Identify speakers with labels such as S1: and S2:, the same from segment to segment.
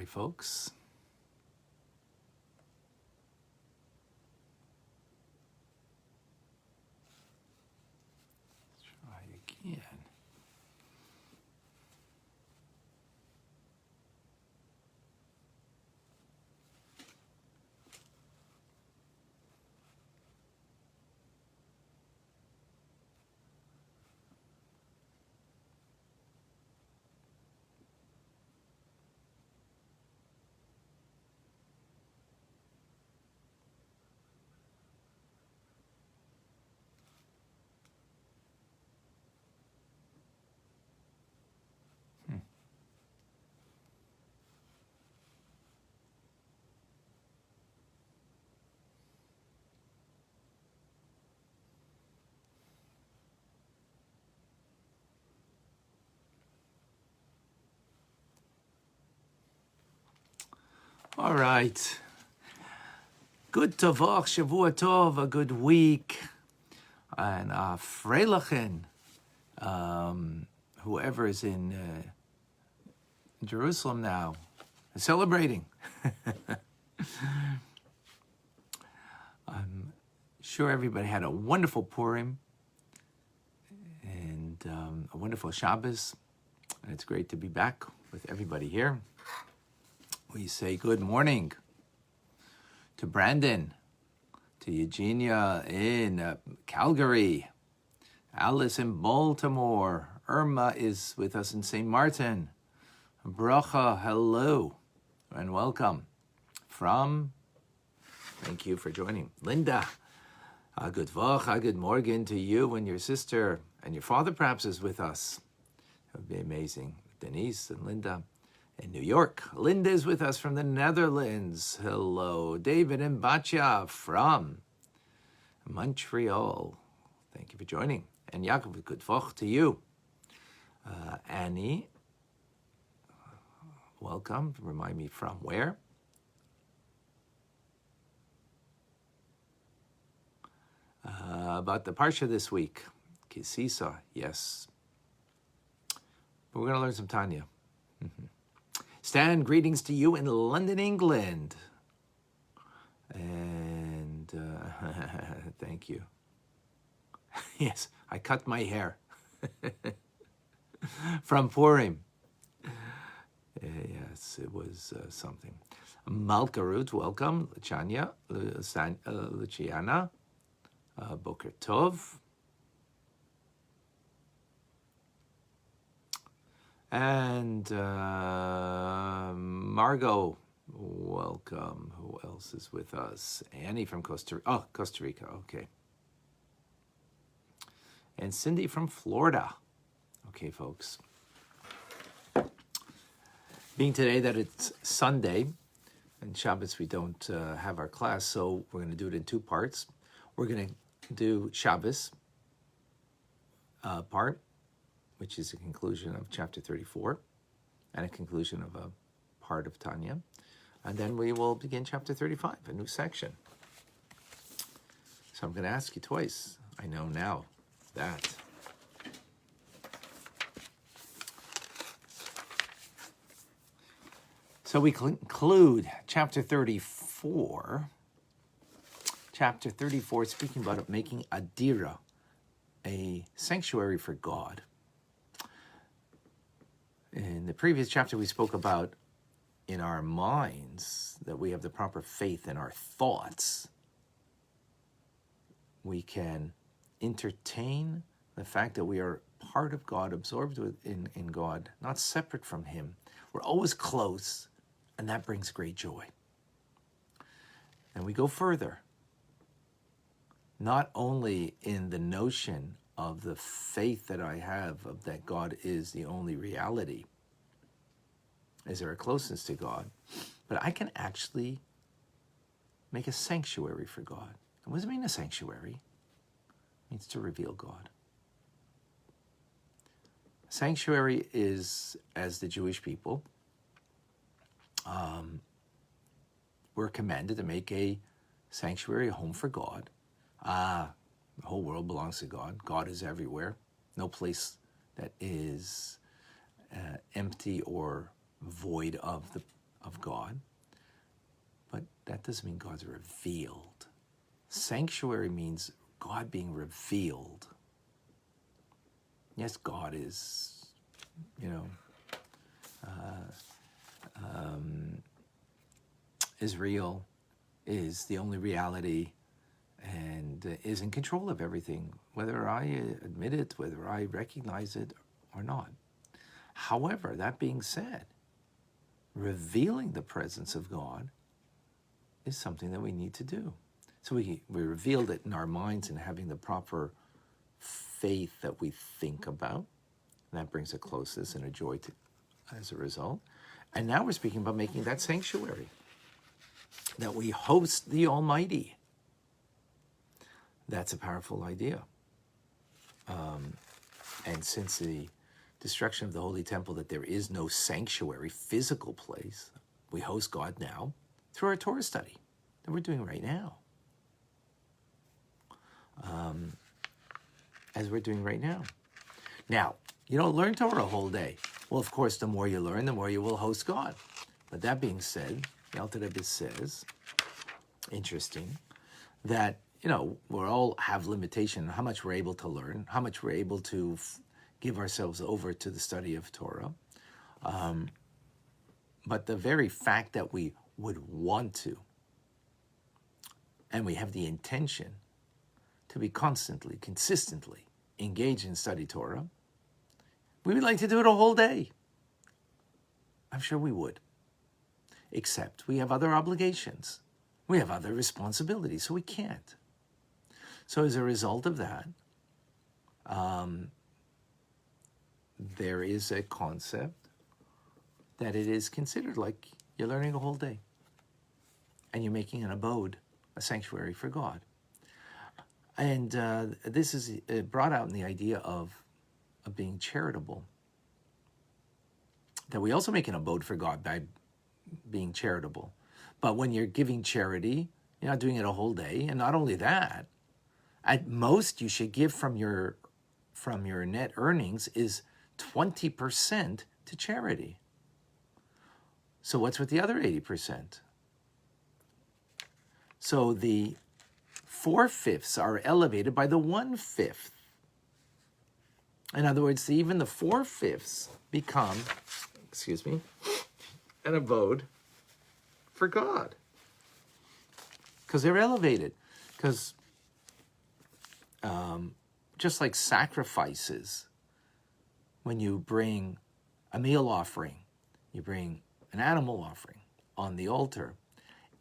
S1: right, folks. Let's try again. All right. Good Tavach, Shavua Tov, a good week. And Freilichen, whoever is in Jerusalem now, is celebrating. I'm sure everybody had a wonderful Purim and a wonderful Shabbos. And it's great to be back with everybody here. We say good morning to Brandon, to Eugenia in Calgary, Alice in Baltimore, Irma is with us in St. Martin, Bracha, hello and welcome from, thank you for joining, Linda, good Vach, good morgen to you and your sister, and your father perhaps is with us. That would be amazing. Denise and Linda. In New York, Linda is with us from the Netherlands. Hello. David and Batya from Montreal. Thank you for joining. And Yaakov, good vach to you. Annie, welcome. Remind me from where? About the Parsha this week. Kisisa, yes. But we're going to learn some Tanya. Stan, greetings to you in London, England. And thank you. Yes, I cut my hair from Purim. Yes, it was something. Malkarut, welcome. Chanya, Luciana, Boker Tov. And Margot, welcome. Who else is with us? Annie from Costa Rica, okay. And Cindy from Florida. Okay, folks. Being today that it's Sunday, and Shabbos we don't have our class, so we're going to do it in two parts. We're going to do Shabbos part, which is a conclusion of chapter 34 and a conclusion of a part of Tanya. And then we will begin chapter 35, a new section. So I'm going to ask you twice. I know now that. So we conclude chapter 34. Chapter 34, speaking about making a dira, a sanctuary for God. In the previous chapter, we spoke about in our minds that we have the proper faith in our thoughts. We can entertain the fact that we are part of God, absorbed in God, not separate from Him. We're always close, and that brings great joy. And we go further, not only in the notion of the faith that I have of that God is the only reality, is there a closeness to God, but I can actually make a sanctuary for God. And what does it mean, a sanctuary? It means to reveal God. Sanctuary is, as the Jewish people, we're commanded to make a sanctuary, a home for God. The whole world belongs to God. God is everywhere. No place that is empty or void of of God, but that doesn't mean God's revealed. Sanctuary means God being revealed. Yes, God is, is real, is the only reality, and is in control of everything, whether I admit it, whether I recognize it or not. However, that being said, revealing the presence of God is something that we need to do. So we revealed it in our minds and having the proper faith that we think about. And that brings a closeness and a joy as a result. And now we're speaking about making that sanctuary, that we host the Almighty. That's a powerful idea. And since the destruction of the Holy Temple, that there is no sanctuary, physical place, we host God now through our Torah study that we're doing right now. As we're doing right now. Now, you don't learn Torah a whole day. Well, of course, the more you learn, the more you will host God. But that being said, the Alter Rebbe says, interesting, that, we all have limitation on how much we're able to learn, how much we're able to give ourselves over to the study of Torah. But the very fact that we would want to, and we have the intention to be constantly, consistently engaged in study Torah, we would like to do it a whole day. I'm sure we would. Except we have other obligations. We have other responsibilities, so we can't. So as a result of that, there is a concept that it is considered like you're learning a whole day. And you're making an abode, a sanctuary for God. And this is brought out in the idea of being charitable. That we also make an abode for God by being charitable. But when you're giving charity, you're not doing it a whole day. And not only that, at most you should give from your net earnings is 20% to charity. So what's with the other 80%? So the 4/5 are elevated by the 1/5. In other words, even the 4/5 become, an abode for God. Because they're elevated. Because just like sacrifices, when you bring a meal offering, you bring an animal offering on the altar,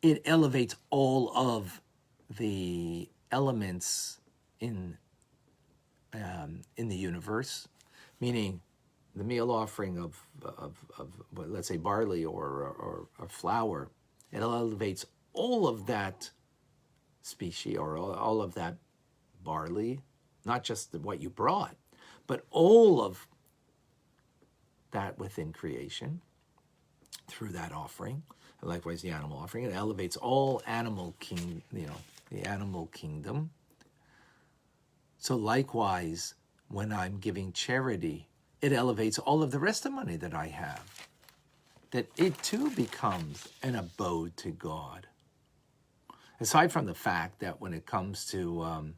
S1: it elevates all of the elements in the universe, meaning the meal offering of let's say barley or flour, it elevates all of that species or all of that barley, not just what you brought, but all of that within creation through that offering. And likewise, the animal offering, it elevates all animal the animal kingdom. So likewise, when I'm giving charity, it elevates all of the rest of money that I have. That it too becomes an abode to God. Aside from the fact that when it comes to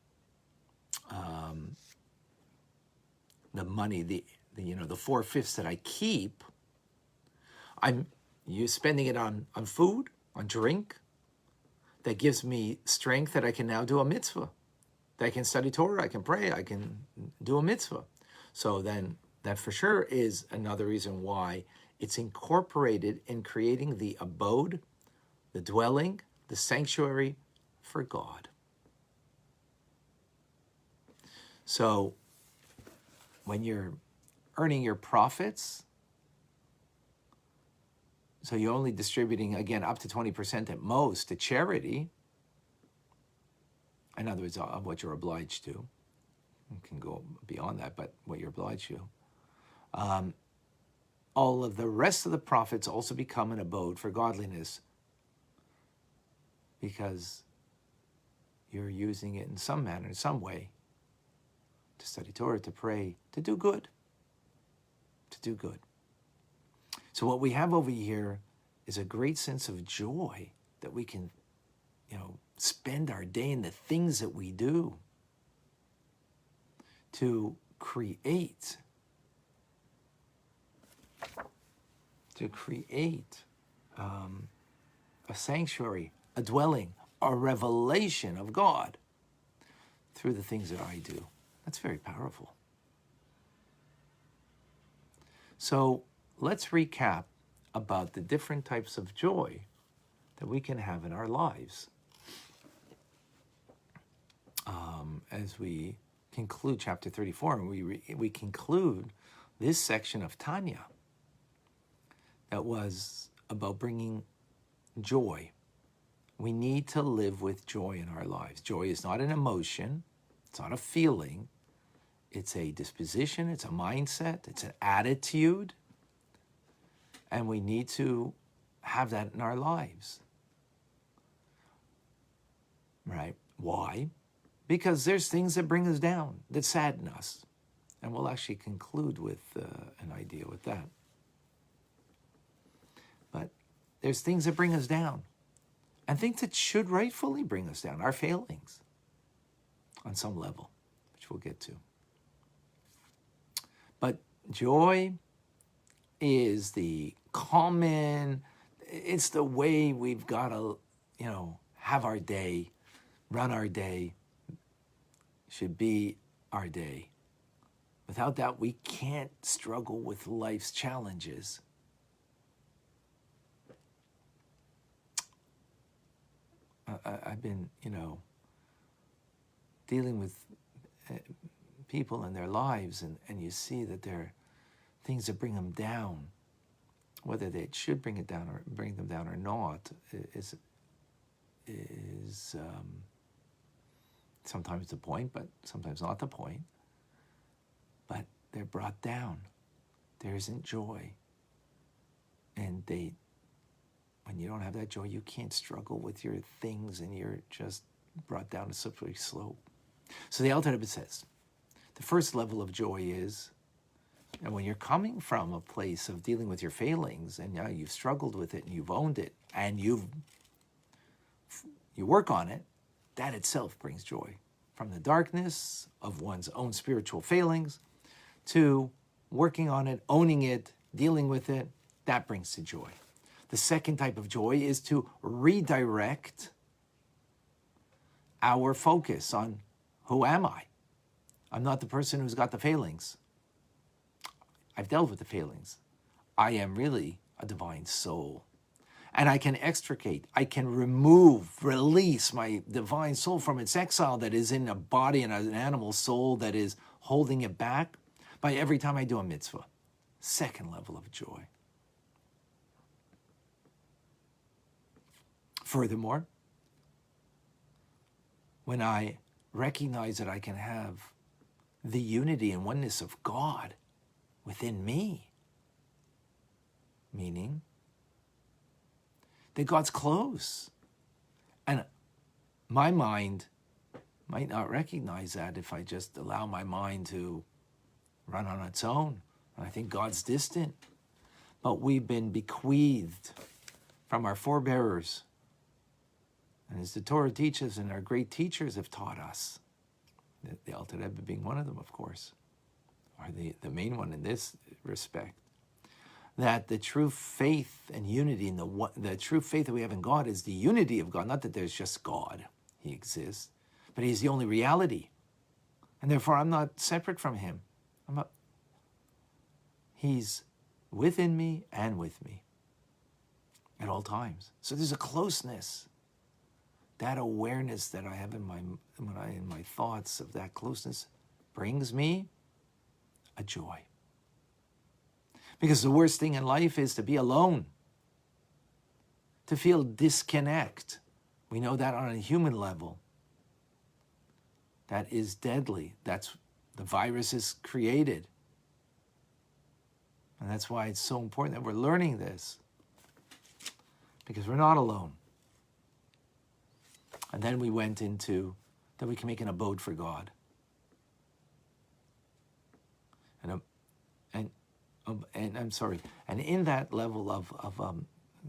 S1: the money, the 4/5 that I keep, I'm spending it on food, on drink, that gives me strength that I can now do a mitzvah. That I can study Torah, I can pray, I can do a mitzvah. So then that for sure is another reason why it's incorporated in creating the abode, the dwelling, the sanctuary for God. So when you're earning your profits, so you're only distributing, again, up to 20% at most to charity. In other words, of what you're obliged to. You can go beyond that, but what you're obliged to. All of the rest of the profits also become an abode for godliness because you're using it in some manner, in some way, to study Torah, to pray, to do good. To do good. So what we have over here is a great sense of joy that we can, spend our day in the things that we do to create a sanctuary, a dwelling, a revelation of God through the things that I do. That's very powerful. So let's recap about the different types of joy that we can have in our lives as we conclude chapter 34. And we conclude this section of Tanya that was about bringing joy. We need to live with joy in our lives. Joy is not an emotion. It's not a feeling. It's a disposition. It's a mindset. It's an attitude. And we need to have that in our lives. Right? Why? Because there's things that bring us down, that sadden us. And we'll actually conclude with an idea with that. But there's things that bring us down. And things that should rightfully bring us down, our failings, on some level, which we'll get to. But joy is the common, it's the way we've got to, have our day, run our day, should be our day. Without that, we can't struggle with life's challenges. I've been, dealing with people in their lives, and you see that there are things that bring them down. Whether they should bring them down or not is sometimes the point, but sometimes not the point. But they're brought down. There isn't joy. And when you don't have that joy, you can't struggle with your things, and you're just brought down a slippery slope. So the Alter Rebbe says, the first level of joy is, and when you're coming from a place of dealing with your failings, and you've struggled with it, and you've owned it, and you work on it, that itself brings joy. From the darkness of one's own spiritual failings to working on it, owning it, dealing with it, that brings to joy. The second type of joy is to redirect our focus on, who am I? I'm not the person who's got the failings. I've dealt with the failings. I am really a divine soul. And I can extricate, I can release my divine soul from its exile that is in a body and an animal soul that is holding it back by every time I do a mitzvah. Second level of joy. Furthermore, when I recognize that I can have the unity and oneness of God within me, meaning that God's close. And my mind might not recognize that if I just allow my mind to run on its own. And I think God's distant. But we've been bequeathed from our forebears. And as the Torah teaches, and our great teachers have taught us, the Alter Rebbe being one of them, of course, or the main one in this respect, that the true faith and unity, and the true faith that we have in God is the unity of God. Not that there's just God, He exists, but He's the only reality. And therefore, I'm not separate from Him. He's within me and with me at all times. So there's a closeness. That awareness that I have in my thoughts of that closeness brings me a joy. Because the worst thing in life is to be alone, to feel disconnect. We know that on a human level. That is deadly. That's the virus is created. And that's why it's so important that we're learning this. Because we're not alone. And then we went into that we can make an abode for God. And I'm sorry. And in that level of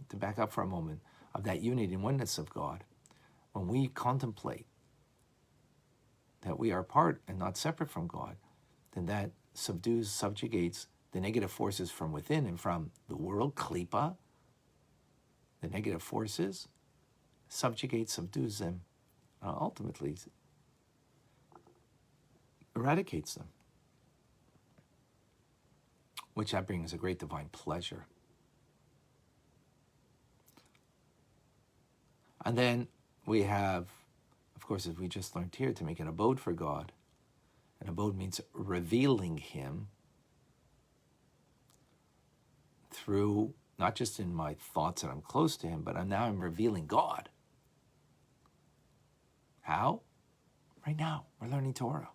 S1: to back up for a moment, of that unity and oneness of God, when we contemplate that we are part and not separate from God, then that subjugates the negative forces from within and from the world, klipa, the negative forces, subdues them, ultimately eradicates them, which that brings a great divine pleasure. And then we have, of course, as we just learned here, to make an abode for God. An abode means revealing Him through, not just in my thoughts that I'm close to Him, but now I'm revealing God. How? Right now, we're learning Torah.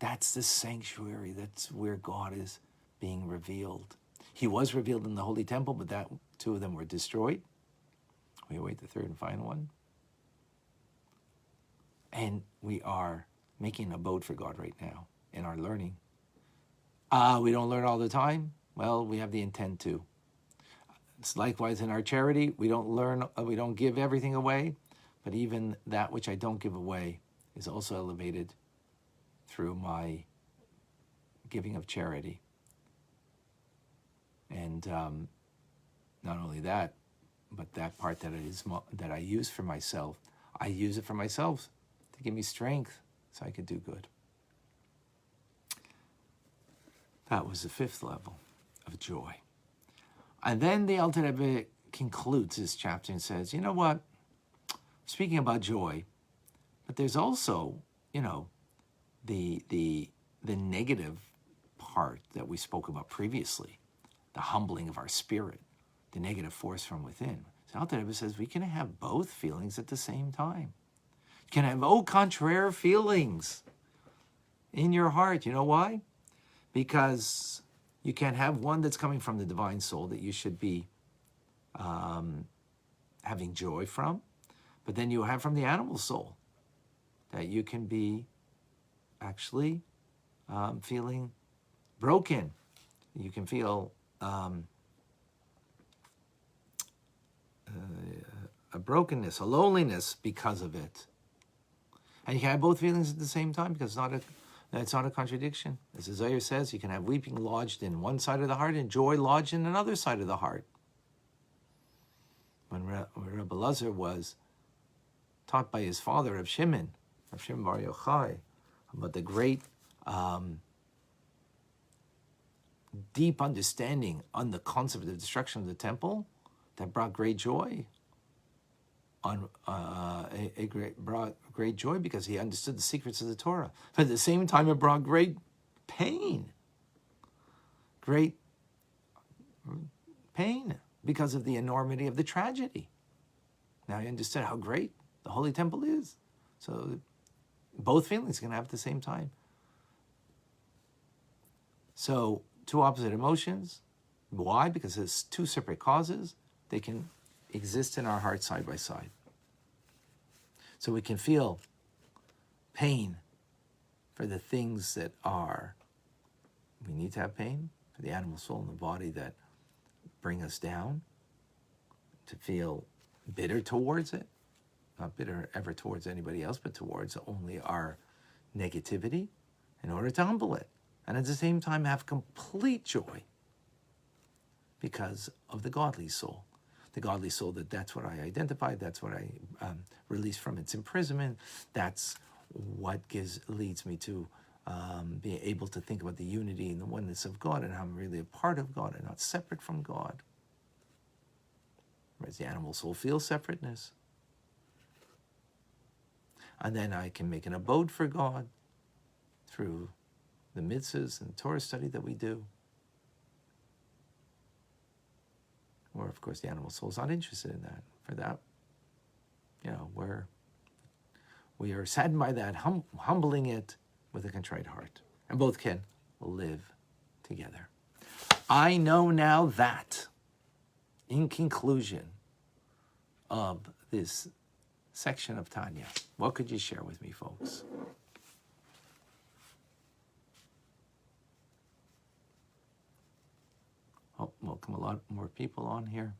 S1: That's the sanctuary. That's where God is being revealed. He was revealed in the Holy Temple, but that two of them were destroyed. We await the third and final one. And we are making an abode for God right now in our learning. We don't learn all the time. Well, we have the intent to. It's likewise in our charity. We don't give everything away, but even that which I don't give away is also elevated through my giving of charity. And not only that, but that part that I use for myself, I use it for myself to give me strength so I could do good. That was the fifth level of joy. And then the Alter Rebbe concludes his chapter and says, you know what? Speaking about joy, but there's also, the negative part that we spoke about previously, the humbling of our spirit, the negative force from within. So Alter Rebbe says we can have both feelings at the same time. You can have au contraire feelings in your heart. You know why? Because you can have one that's coming from the divine soul that you should be having joy from, but then you have from the animal soul that you can be actually feeling broken. You can feel a brokenness, a loneliness because of it. And you can have both feelings at the same time because it's not a contradiction. As the Zohar says, you can have weeping lodged in one side of the heart and joy lodged in another side of the heart. When Rebbe Lazar was taught by his father, Reb Shimon Bar Yochai, about the great deep understanding on the concept of the destruction of the temple, that brought great joy. Brought great joy because he understood the secrets of the Torah. But at the same time, it brought great pain. Great pain because of the enormity of the tragedy. Now he understood how great the Holy Temple is. So both feelings can have at the same time. So two opposite emotions. Why? Because it's two separate causes. They can exist in our heart side by side. So we can feel pain for the things that we need to have pain, for the animal soul and the body that bring us down, to feel bitter towards it, not bitter ever towards anybody else, but towards only our negativity, in order to humble it. And at the same time have complete joy because of the godly soul. The godly soul, that's what I identified, that's what I released from its imprisonment, that's what leads me to be able to think about the unity and the oneness of God and how I'm really a part of God and not separate from God. Whereas the animal soul feels separateness. And then I can make an abode for God through the mitzvahs and Torah study that we do. Or, of course, the animal soul is not interested in that. For that, we are saddened by that, humbling it with a contrite heart. And both can live together. I know now that, in conclusion of this section of Tanya, what could you share with me, folks? Oh, well, welcome a lot more people on here.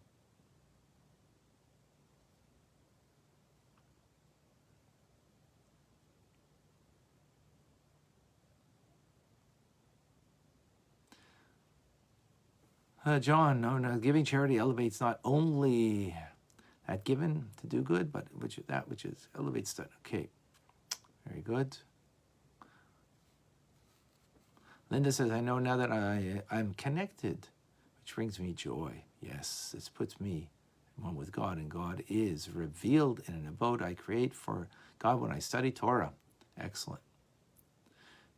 S1: John, no, giving charity elevates not only that given to do good, but that which is elevates that. Okay, very good. Linda says, I know now that I'm connected, which brings me joy. Yes, this puts me one with God, and God is revealed in an abode I create for God when I study Torah. Excellent.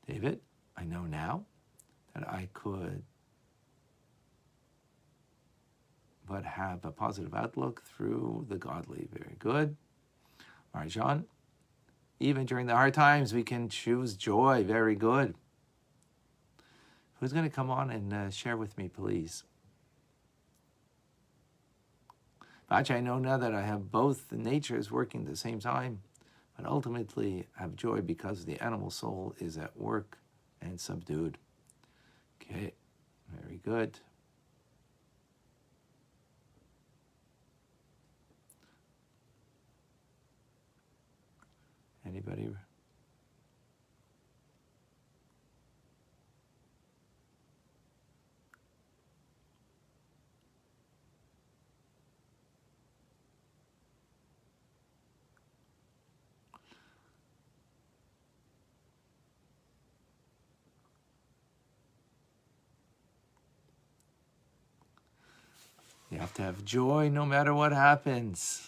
S1: David, I know now that I could but have a positive outlook through the godly. Very good. All right, John, even during the hard times, we can choose joy. Very good. Who's going to come on and share with me, please? Vach, I know now that I have both the natures working at the same time, but ultimately have joy because the animal soul is at work and subdued. Okay, very good. Anybody? You have to have joy no matter what happens.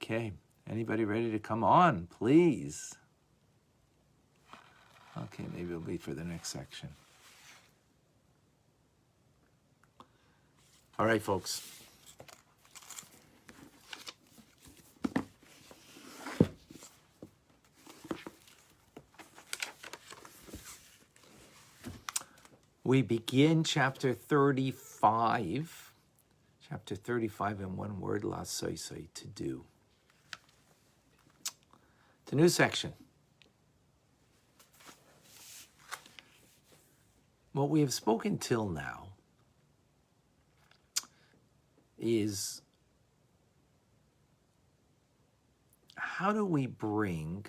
S1: Okay, anybody ready to come on, please? Okay, maybe it'll be for the next section. All right, folks. We begin chapter 35. Chapter 35 in one word, la soisoi, to do. The new section. What we have spoken till now is how do we bring,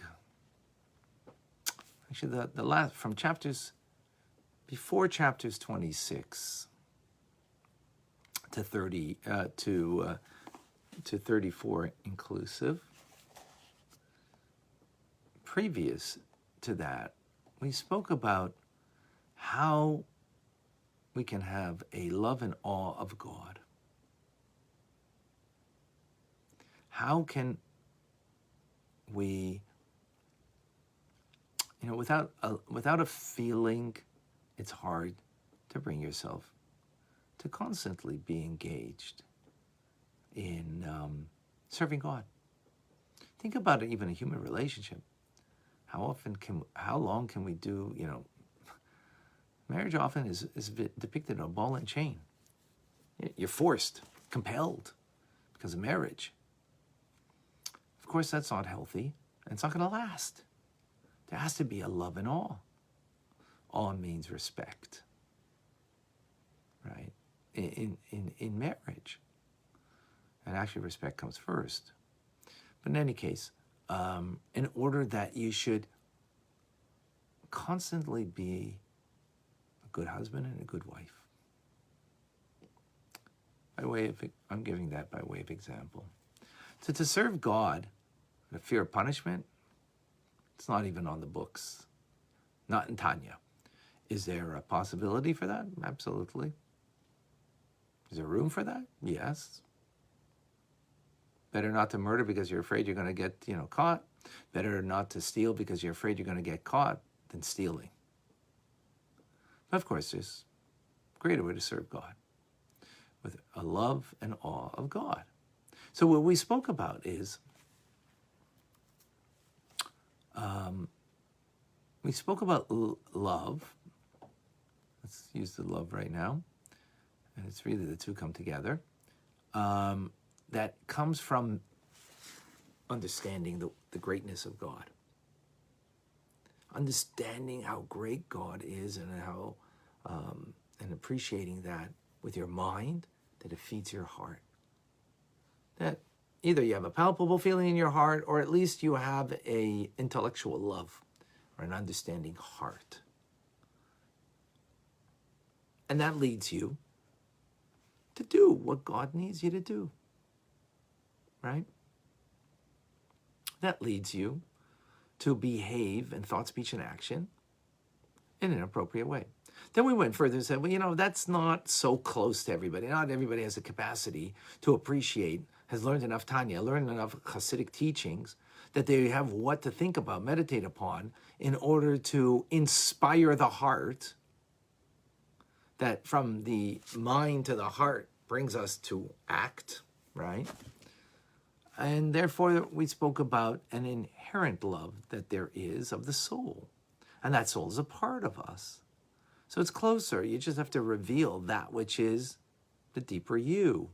S1: actually the last, from chapters, before chapters 26 to 30, to 34 inclusive, previous to that, we spoke about how we can have a love and awe of God. How can we, without a feeling, it's hard to bring yourself to constantly be engaged in serving God. Think about it, even a human relationship. How long can we do, marriage often is depicted on a ball and chain. You're forced, compelled because of marriage. Of course, that's not healthy, and it's not going to last. There has to be a love and awe. Awe means respect, right? In marriage. And actually, respect comes first. But in any case, in order that you should constantly be a good husband and a good wife. I'm giving that by way of example. So to serve God, the fear of punishment, it's not even on the books. Not in Tanya. Is there a possibility for that? Absolutely. Is there room for that? Yes. Better not to murder because you're afraid you're going to get, caught. Better not to steal because you're afraid you're going to get caught than stealing. But of course, there's a greater way to serve God with a love and awe of God. So what we spoke about is, we spoke about love. Let's use the love right now. And it's really the two come together. That comes from understanding the greatness of God. Understanding how great God is and how and appreciating that with your mind, that it feeds your heart. That either you have a palpable feeling in your heart, or at least you have a intellectual love or an understanding heart. And that leads you to do what God needs you to do, right? That leads you to behave in thought, speech, and action in an appropriate way. Then we went further and said, well, that's not so close to everybody. Not everybody has the capacity to appreciate, has learned enough Tanya, learned enough Hasidic teachings, that they have what to think about, meditate upon, in order to inspire the heart, that from the mind to the heart brings us to act, right? And therefore, we spoke about an inherent love that there is of the soul. And that soul is a part of us. So it's closer. You just have to reveal that which is the deeper you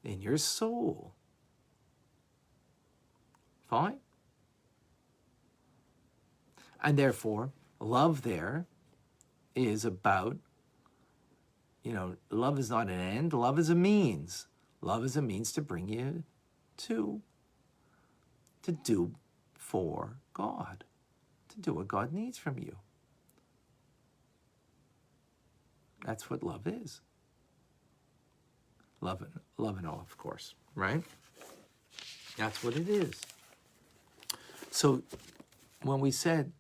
S1: in your soul. Fine? And therefore, love there is about, love is not an end. Love is a means. Love is a means to bring you to do for God, to do what God needs from you. That's what love is. Love and all, of course, right? That's what it is. So when we said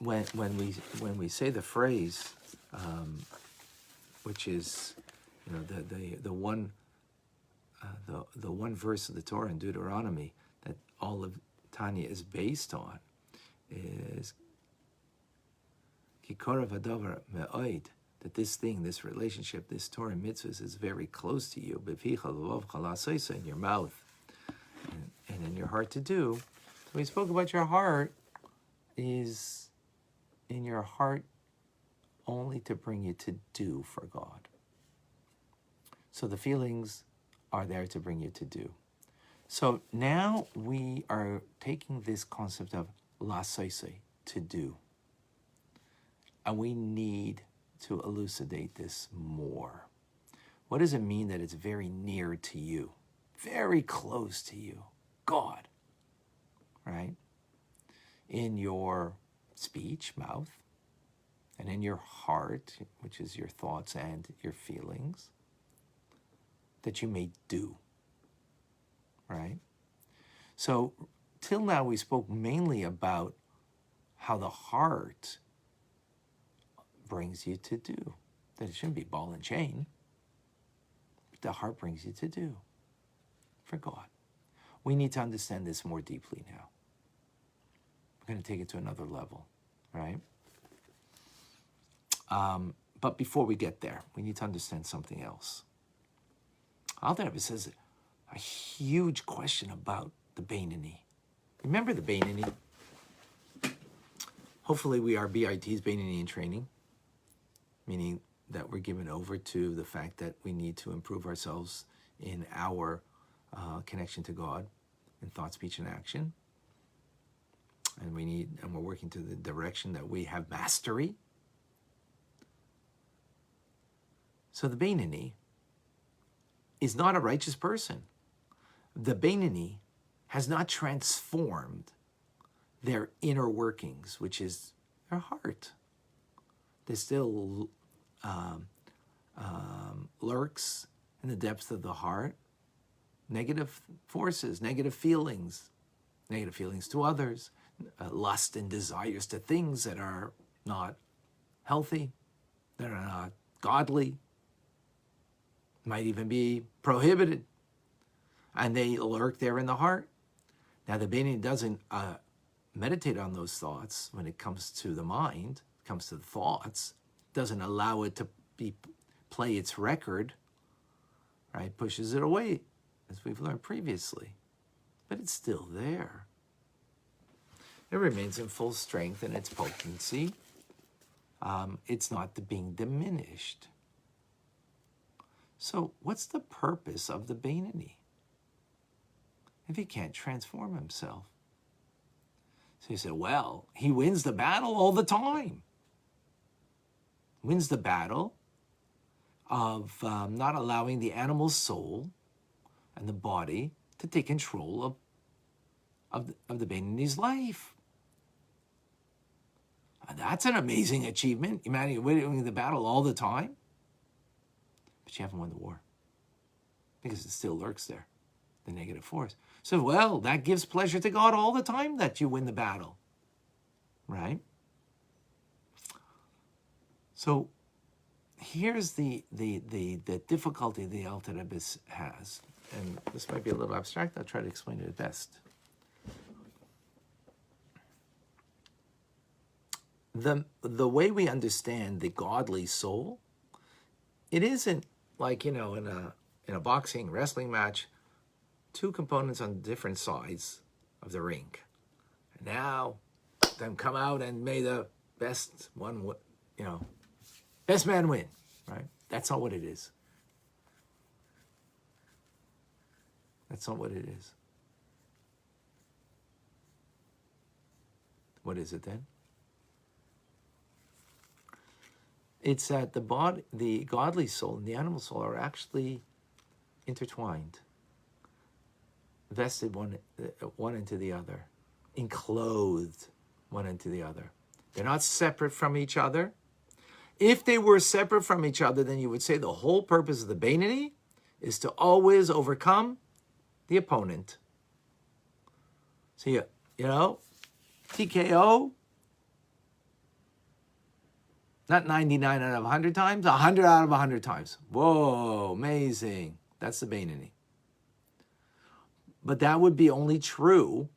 S1: when we say the phrase, which is, the one verse of the Torah in Deuteronomy that all of Tanya is based on, is Kikorav Hadavar Me'oid, that this thing, this relationship, this Torah mitzvahs is very close to you, in your mouth and in your heart to do. So we spoke about your heart is in your heart only to bring you to do for God. So the feelings are there to bring you to do. So now we are taking this concept of lasoise, to do. And we need to elucidate this more. What does it mean that it's very near to you? Very close to you. God. Right? In your speech, mouth, and in your heart, which is your thoughts and your feelings, that you may do. Right? So, till now we spoke mainly about how the heart brings you to do. That it shouldn't be ball and chain. But the heart brings you to do for God. We need to understand this more deeply now. We're going to take it to another level, right? But before we get there, we need to understand something else. Alter Rebbe says a huge question about the Beinani. Remember the Beinani? Hopefully we are BIT's Beinani in training, meaning that we're given over to the fact that we need to improve ourselves in our connection to God in thought, speech, and action. And we're working to the direction that we have mastery. So the Beinani is not a righteous person. The Beinani has not transformed their inner workings, which is their heart. There still lurks in the depths of the heart negative forces, negative feelings to others, lust and desires to things that are not healthy, that are not godly, might even be prohibited, and they lurk there in the heart. Now the Beinani doesn't meditate on those thoughts when it comes to the mind, comes to the thoughts, doesn't allow it to play its record, right? Pushes it away, as we've learned previously. But it's still there. It remains in full strength in its potency It's not being diminished. So what's the purpose of the Beinoni if he can't transform himself? So you say, well, he wins the battle all the time. Wins the battle of not allowing the animal soul and the body to take control of the Beinoni's life. And that's an amazing achievement. Humanity winning the battle all the time. But you haven't won the war because it still lurks there, the negative force. So, well, that gives pleasure to God all the time that you win the battle, right? So here's the difficulty the Alter Rebbe has, and this might be a little abstract. I'll try to explain it best. The way we understand the godly soul, it isn't like, in a boxing, wrestling match, two components on different sides of the ring. And now, them come out and may the best one, best man win, right? That's not what it is. That's not what it is. What is it then? It's that the godly soul and the animal soul are actually intertwined, vested one into the other, enclosed one into the other. They're not separate from each other. If they were separate from each other, then you would say the whole purpose of the Beinoni is to always overcome the opponent. So, TKO, not 99 out of 100 times, 100 out of 100 times. Whoa, amazing. That's the Beinoni. But that would be only true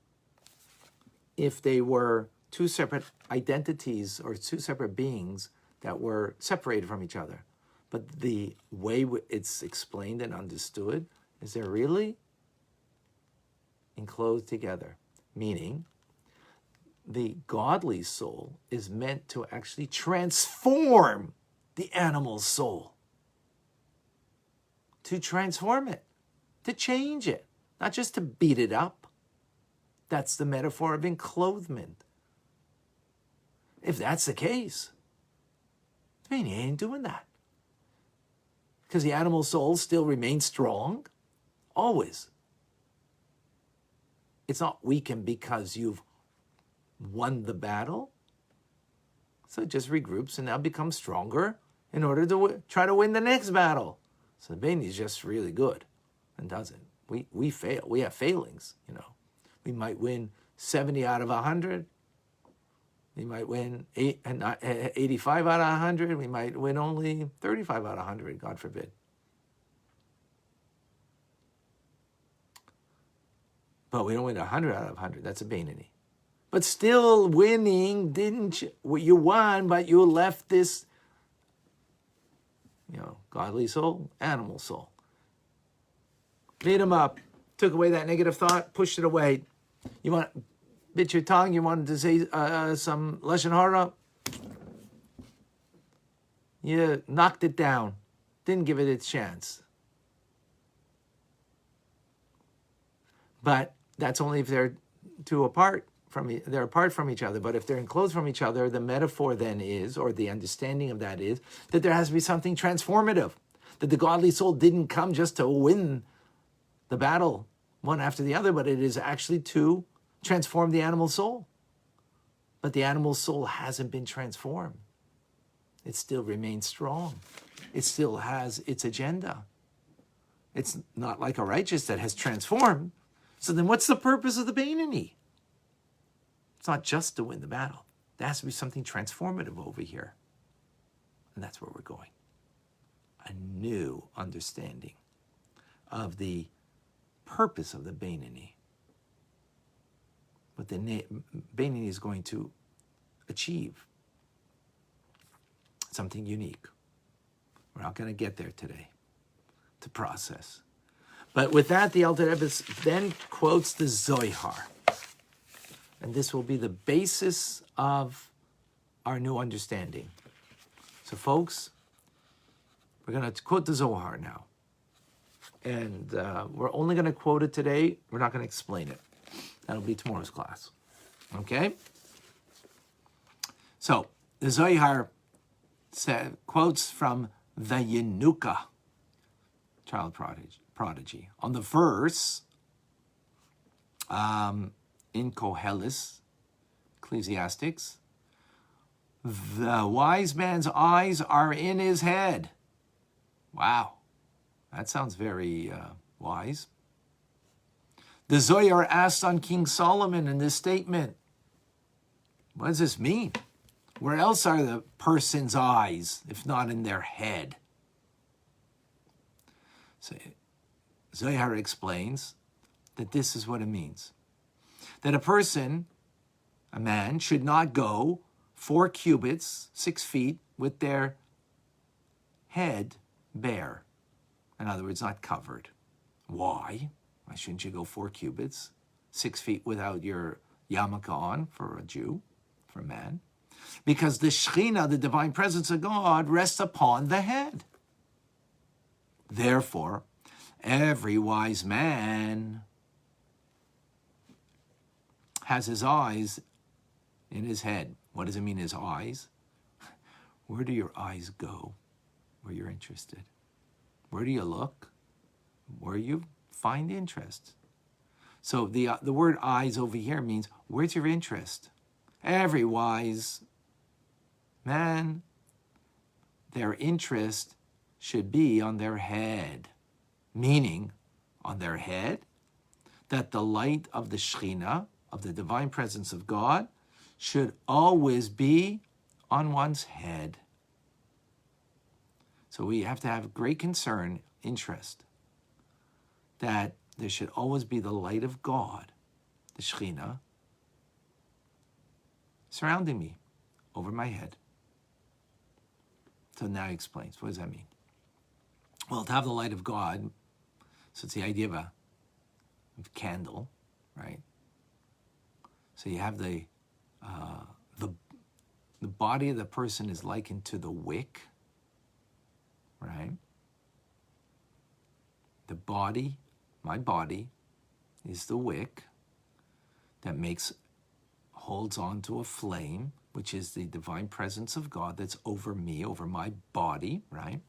S1: if they were two separate identities or two separate beings that were separated from each other. But the way it's explained and understood is they're really enclosed together, meaning the godly soul is meant to actually transform the animal soul. To transform it, to change it, not just to beat it up. That's the metaphor of enclothement. If that's the case, I mean, he ain't doing that. Because the animal soul still remains strong, always. It's not weakened because you've won the battle. So it just regroups and now becomes stronger in order to try to win the next battle. So the Beinoni is just really good and doesn't. We fail. We have failings, We might win 70 out of 100. We might win 85 out of 100. We might win only 35 out of 100, God forbid. But we don't win 100 out of 100. That's a Beinoni. But still winning, you won, but you left this, godly soul, animal soul. Beat him up, took away that negative thought, pushed it away. You want to bit your tongue, you wanted to say some Lashon Hara, you knocked it down, didn't give it its chance. But that's only if they're apart from each other. But if they're enclosed from each other, the metaphor then is, or the understanding of that is, that there has to be something transformative. That the godly soul didn't come just to win the battle one after the other, but it is actually to transform the animal soul. But the animal soul hasn't been transformed. It still remains strong. It still has its agenda. It's not like a righteous that has transformed. So then what's the purpose of the Beinoni? It's not just to win the battle. There has to be something transformative over here. And that's where we're going. A new understanding of the purpose of the Beinoni. What the Beinoni is going to achieve. Something unique. We're not going to get there today to process. But with that, the Alter Rebbe then quotes the Zohar. And this will be the basis of our new understanding. So folks, we're going to quote the Zohar now. And we're only going to quote it today. We're not going to explain it. That'll be tomorrow's class. Okay? So, the Zohar quotes from the Yenuka, child prodigy. On the verse, in Koheles, Ecclesiastics, the wise man's eyes are in his head. Wow, that sounds very wise. The Zohar asked on King Solomon in this statement, what does this mean? Where else are the person's eyes, if not in their head? So Zohar explains that this is what it means. That a person, a man, should not go 4 cubits, 6 feet, with their head bare. In other words, not covered. Why? Why shouldn't you go 4 cubits, 6 feet without your yarmulke on for a Jew, for a man? Because the Shekhinah, the divine presence of God, rests upon the head. Therefore, every wise man has his eyes in his head. What does it mean, his eyes? Where do your eyes go? Where you're interested. Where do you look? Where you find interest. So the word eyes over here means, where's your interest? Every wise man, their interest should be on their head. Meaning, on their head, that the light of the Shekhinah, of the divine presence of God, should always be on one's head. So we have to have great concern, interest, that there should always be the light of God, the Shekhinah, surrounding me, over my head. So now he explains, what does that mean? Well, to have the light of God, so it's the idea of a candle, right? So you have the body of the person is likened to the wick, right? The body, my body, is the wick that holds on to a flame, which is the divine presence of God that's over me, over my body, right?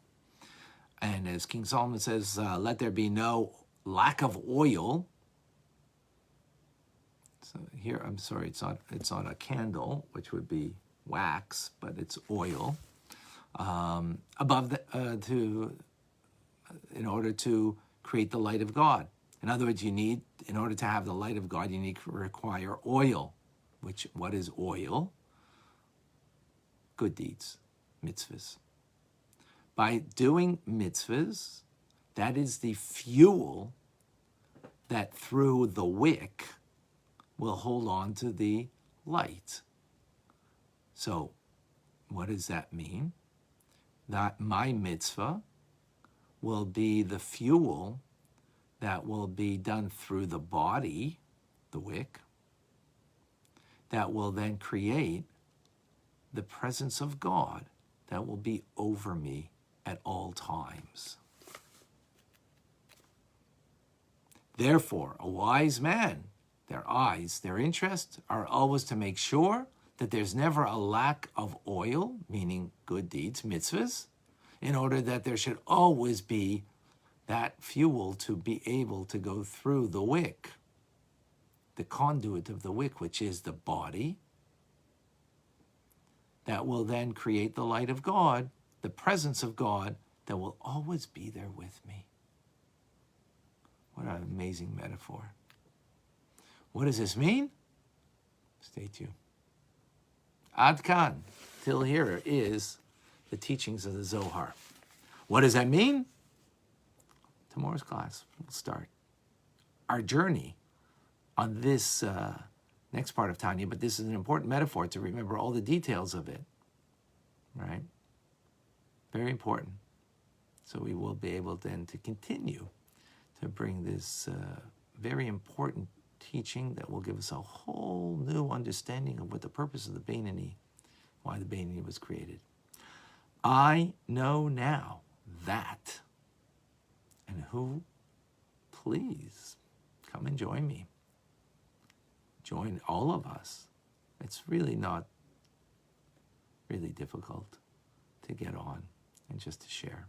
S1: And as King Solomon says, let there be no lack of oil. So here, I'm sorry, it's not a candle, which would be wax, but it's oil. Above in order to create the light of God. In other words, in order to have the light of God, you require oil. What is oil? Good deeds, mitzvahs. By doing mitzvahs, that is the fuel that through the wick will hold on to the light. So, what does that mean? That my mitzvah will be the fuel that will be done through the body, the wick, that will then create the presence of God that will be over me at all times. Therefore, a wise man, their eyes, their interests are always to make sure that there's never a lack of oil, meaning good deeds, mitzvahs, in order that there should always be that fuel to be able to go through the wick, the conduit of the wick, which is the body, that will then create the light of God, the presence of God that will always be there with me. What an amazing metaphor. What does this mean? Stay tuned. Ad Kan, till here is the teachings of the Zohar. What does that mean? Tomorrow's class, we'll start our journey on this next part of Tanya, but this is an important metaphor to remember all the details of it, right? Very important. So we will be able then to continue to bring this very important teaching that will give us a whole new understanding of what the purpose of the Beinoni, why the Beinoni was created. I know now that. And who? Please come and join me. Join all of us. It's really not really difficult to get on and just to share.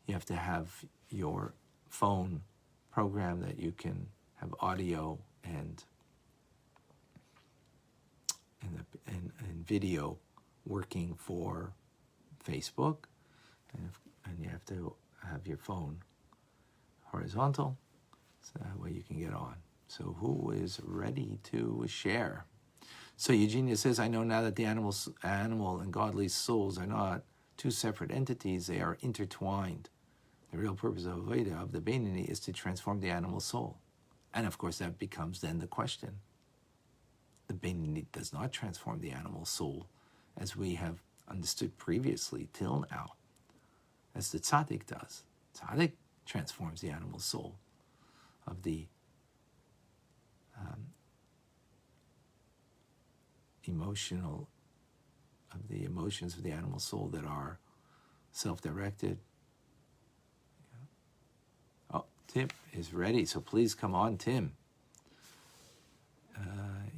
S1: You have to have your phone program that you can have audio and video working for Facebook, and you have to have your phone horizontal, so that way you can get on. So who is ready to share? So Eugenia says, I know now that the animal and godly souls are not two separate entities, they are intertwined. The real purpose of Veda, of the Beinoni, is to transform the animal soul. And of course that becomes then the question. The Beinoni does not transform the animal soul as we have understood previously till now, as the tzaddik does. Tzaddik transforms the animal soul of the emotions of the animal soul that are self-directed. Oh, Tim is ready, so please come on, Tim.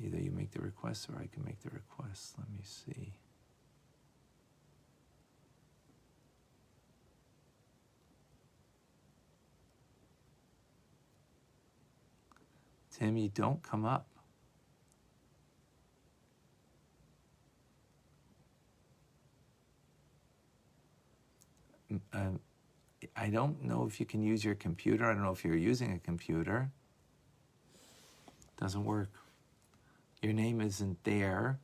S1: Either you make the request or I can make the request. Let me see. Tim, you don't come up. I don't know if you can use your computer. I don't know if you're using a computer. Doesn't work. Your name isn't there,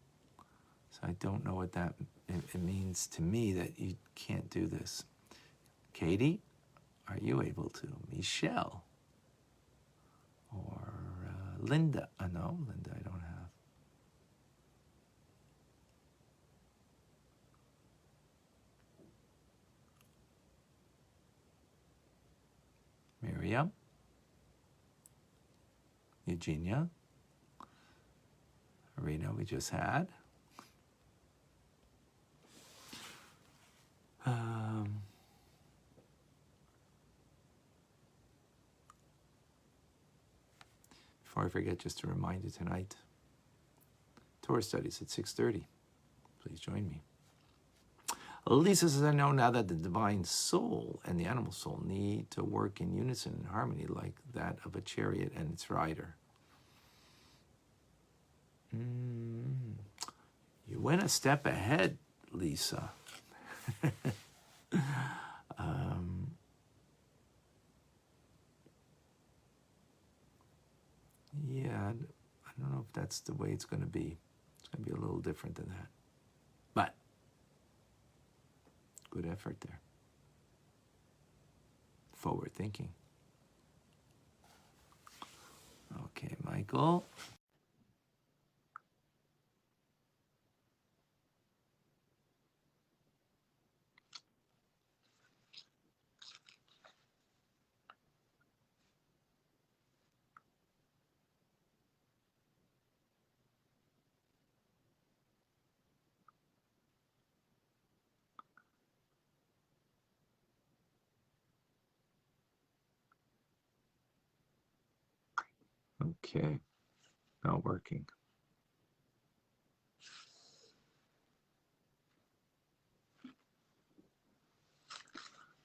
S1: so I don't know what that it means to me that you can't do this. Katie, are you able to? Michelle or Linda? No, Linda, I don't have. Miriam, Eugenia, Arena we just had. Before I forget, just a reminder tonight, Torah studies at 6:30. Please join me. Lisa says, I know now that the divine soul and the animal soul need to work in unison and harmony like that of a chariot and its rider. You went a step ahead, Lisa. Yeah, I don't know if that's the way it's going to be. It's going to be a little different than that. But good effort there. Forward thinking. Okay, Michael. Okay, not working.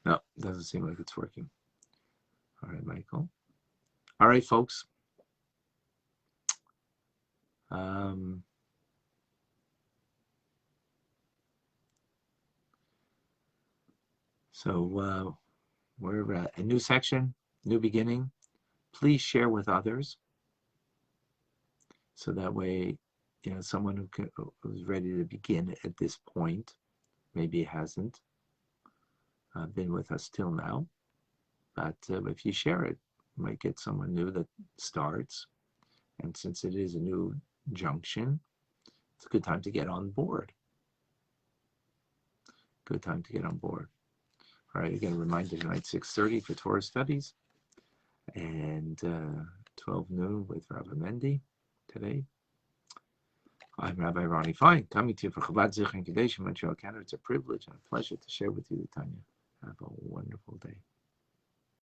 S1: No, doesn't seem like it's working. All right, Michael. All right, folks. So we're at a new section, new beginning. Please share with others. So that way, someone who's ready to begin at this point, maybe hasn't been with us till now. But if you share it, you might get someone new that starts. And since it is a new junction, it's a good time to get on board. Good time to get on board. All right, again, a reminder tonight, 6:30 for Torah studies, and 12 noon with Rabbi Mendy today. I'm Rabbi Ronnie Fine, coming to you for Chabad Zichron Kadesh in Montreal, Canada. It's a privilege and a pleasure to share with you the Tanya. Have a wonderful day.